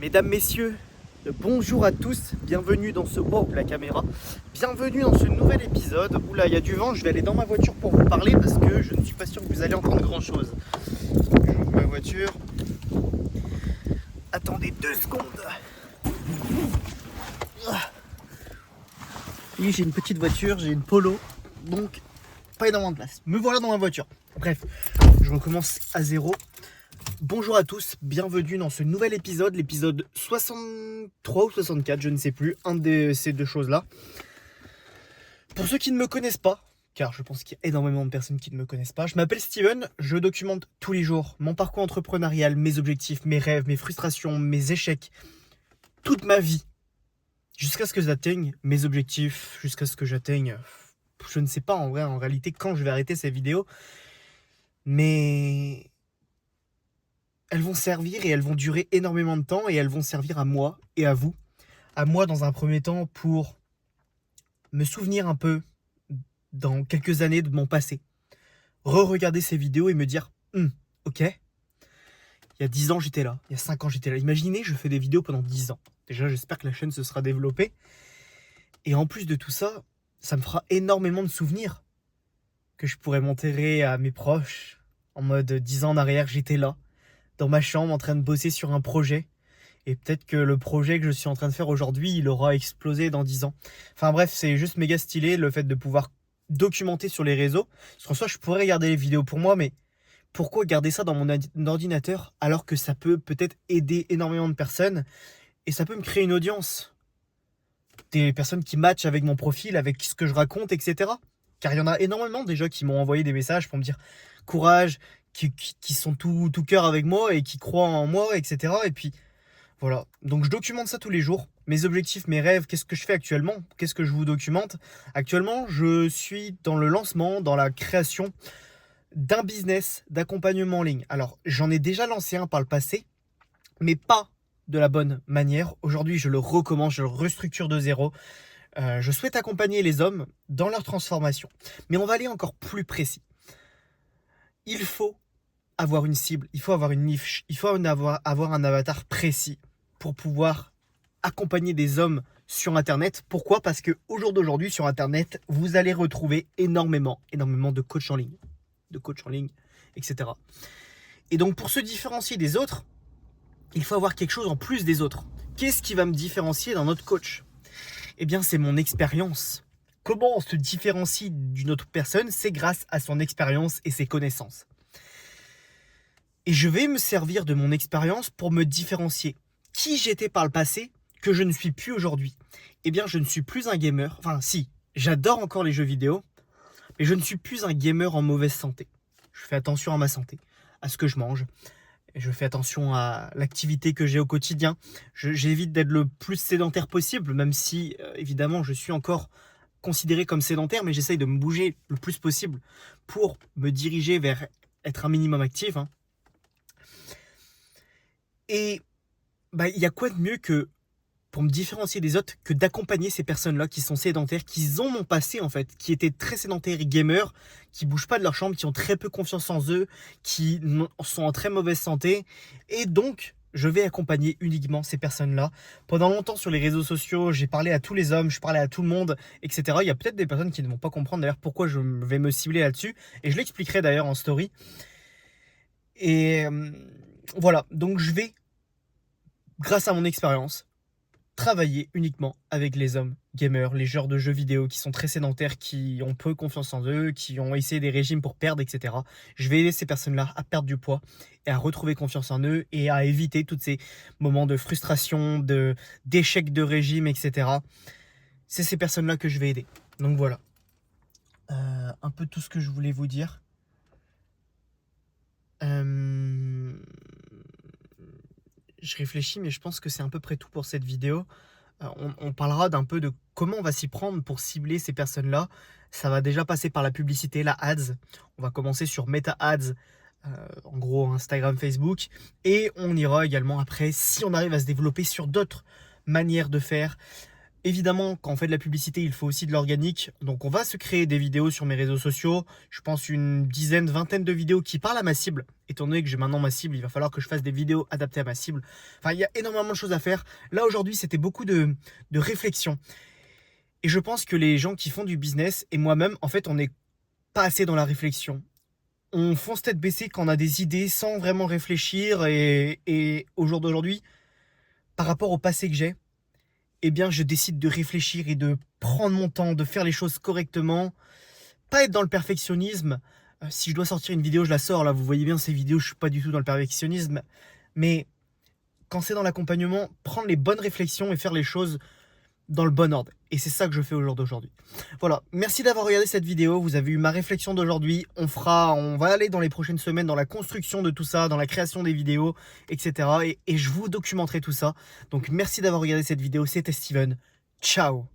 Mesdames, messieurs, bonjour à tous, bienvenue dans ce... Oh, la caméra. Bienvenue dans ce nouvel épisode. Oula, il y a du vent, je vais aller dans ma voiture pour vous parler parce que je ne suis pas sûr que vous allez entendre grand chose. J'ouvre ma voiture. Attendez 2 secondes. Oui, j'ai une petite voiture, j'ai une Polo, donc pas énormément de place. Me voilà dans ma voiture. Bref, je recommence à zéro. Bonjour à tous, bienvenue dans ce nouvel épisode, l'épisode 63 ou 64, je ne sais plus, un de ces deux choses-là. Pour ceux qui ne me connaissent pas, car je pense qu'il y a énormément de personnes qui ne me connaissent pas, je m'appelle Steven, je documente tous les jours mon parcours entrepreneurial, mes objectifs, mes rêves, mes frustrations, mes échecs, toute ma vie, jusqu'à ce que j'atteigne mes objectifs, jusqu'à ce que j'atteigne, je ne sais pas en vrai, en réalité, quand je vais arrêter ces vidéos, mais... elles vont servir et elles vont durer énormément de temps et elles vont servir à moi et à vous. À moi dans un premier temps pour me souvenir un peu dans quelques années de mon passé. Re-regarder ces vidéos et me dire ok, il y a 10 ans j'étais là, il y a 5 ans j'étais là. Imaginez, je fais des vidéos pendant 10 ans. Déjà j'espère que la chaîne se sera développée. Et en plus de tout ça, ça me fera énormément de souvenirs que je pourrais m'enterrer à mes proches en mode 10 ans en arrière j'étais là, dans ma chambre en train de bosser sur un projet. Et peut-être que le projet que je suis en train de faire aujourd'hui, il aura explosé dans 10 ans. Enfin bref, c'est juste méga stylé le fait de pouvoir documenter sur les réseaux. Parce qu'en soi, je pourrais garder les vidéos pour moi, mais pourquoi garder ça dans mon ordinateur alors que ça peut peut-être aider énormément de personnes et ça peut me créer une audience. Des personnes qui matchent avec mon profil, avec ce que je raconte, etc. Car il y en a énormément déjà qui m'ont envoyé des messages pour me dire courage, qui sont tout cœur avec moi et qui croient en moi, etc. Et puis voilà, donc je documente ça tous les jours. Mes objectifs, mes rêves, qu'est-ce que je fais actuellement? Qu'est-ce que je vous documente? Actuellement, je suis dans le lancement, dans la création d'un business d'accompagnement en ligne. Alors, j'en ai déjà lancé un par le passé, mais pas de la bonne manière. Aujourd'hui, je le recommence, je le restructure de zéro. Je souhaite accompagner les hommes dans leur transformation. Mais on va aller encore plus précis. Il faut avoir une cible, il faut avoir une niche, il faut avoir un avatar précis pour pouvoir accompagner des hommes sur Internet. Pourquoi? Parce qu'au jour d'aujourd'hui, sur Internet, vous allez retrouver énormément de coachs en ligne, etc. Et donc, pour se différencier des autres, il faut avoir quelque chose en plus des autres. Qu'est-ce qui va me différencier d'un autre coach? Eh bien, c'est mon expérience. Comment on se différencie d'une autre personne? C'est grâce à son expérience et ses connaissances. Et je vais me servir de mon expérience pour me différencier. Qui j'étais par le passé que je ne suis plus aujourd'hui? Eh bien, je ne suis plus un gamer. Enfin, si, j'adore encore les jeux vidéo, mais je ne suis plus un gamer en mauvaise santé. Je fais attention à ma santé, à ce que je mange. Et je fais attention à l'activité que j'ai au quotidien. J'évite d'être le plus sédentaire possible, même si, évidemment, je suis encore considéré comme sédentaire, mais j'essaye de me bouger le plus possible pour me diriger vers être un minimum actif. Et il y a quoi de mieux que pour me différencier des autres que d'accompagner ces personnes-là qui sont sédentaires, qui ont mon passé en fait, qui étaient très sédentaires et gamers, qui bougent pas de leur chambre, qui ont très peu confiance en eux, qui sont en très mauvaise santé. Et donc, je vais accompagner uniquement ces personnes-là. Pendant longtemps sur les réseaux sociaux, j'ai parlé à tous les hommes, je parlais à tout le monde, etc. Il y a peut-être des personnes qui ne vont pas comprendre d'ailleurs pourquoi je vais me cibler là-dessus. Et je l'expliquerai d'ailleurs en story. Et voilà, donc je vais, grâce à mon expérience, travailler uniquement avec les hommes gamers, les joueurs de jeux vidéo qui sont très sédentaires, qui ont peu confiance en eux, qui ont essayé des régimes pour perdre, etc. Je vais aider ces personnes-là à perdre du poids et à retrouver confiance en eux et à éviter tous ces moments de frustration, d'échec de régime, etc. C'est ces personnes-là que je vais aider. Donc voilà. Un peu tout ce que je voulais vous dire. Je réfléchis, mais je pense que c'est à peu près tout pour cette vidéo. On parlera d'un peu de comment on va s'y prendre pour cibler ces personnes-là. Ça va déjà passer par la publicité, la ads. On va commencer sur Meta Ads, en gros Instagram, Facebook. Et on ira également après, si on arrive à se développer sur d'autres manières de faire, Évidemment, quand on fait de la publicité, il faut aussi de l'organique. Donc, on va se créer des vidéos sur mes réseaux sociaux. Je pense une dizaine, vingtaine de vidéos qui parlent à ma cible. Étant donné que j'ai maintenant ma cible, il va falloir que je fasse des vidéos adaptées à ma cible. Enfin, il y a énormément de choses à faire. Là, aujourd'hui, c'était beaucoup de réflexion. Et je pense que les gens qui font du business, et moi-même, en fait, on n'est pas assez dans la réflexion. On fonce tête baissée quand on a des idées sans vraiment réfléchir. Et au jour d'aujourd'hui, par rapport au passé que j'ai, eh bien, je décide de réfléchir et de prendre mon temps, de faire les choses correctement, pas être dans le perfectionnisme. Si je dois sortir une vidéo, je la sors. Là, vous voyez bien ces vidéos, je suis pas du tout dans le perfectionnisme. Mais quand c'est dans l'accompagnement, prendre les bonnes réflexions et faire les choses dans le bon ordre. Et c'est ça que je fais au jour d'aujourd'hui. Voilà, merci d'avoir regardé cette vidéo. Vous avez eu ma réflexion d'aujourd'hui. On va aller dans les prochaines semaines dans la construction de tout ça, dans la création des vidéos, etc. Et je vous documenterai tout ça. Donc merci d'avoir regardé cette vidéo. C'était Steven. Ciao.